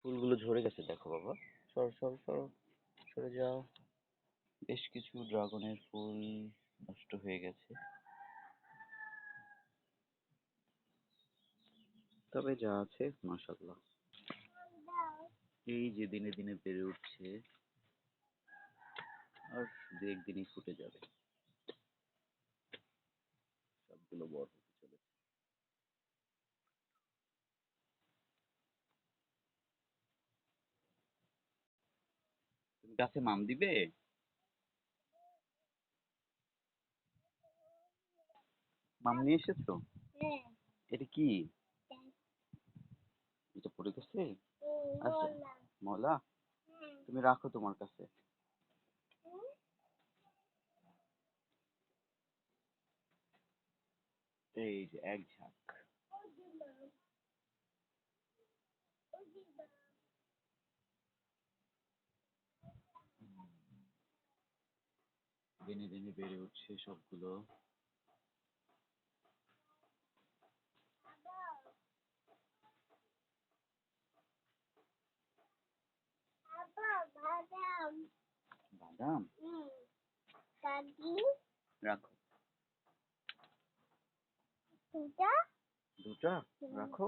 ফুলগুলো ঝরে গেছে দেখো বাবা। সরো সরো সরো, সরে যাও। বেশ কিছু ড্রাগনের ফুল নষ্ট হয়ে গেছে, তবে যা আছে মাশাআল্লাহ। এই যে দিনে দিনে বেড়ে উঠছে, আর দু একদিনই ফুটে যাবে, সবগুলো বড় হতে চলেছে। তুমি গাছে মাম দিবে? মাম নিয়ে এসেছো? এটা কি? এটা পড়ে গেছে? আচ্ছা, মলা, তুমি রাখো তোমার কাছে। এই যে এক ঝাঁক। দিনে দিনে বেড়ে উঠছে সবগুলো। বাদাম রাখো, দুটা রাখো।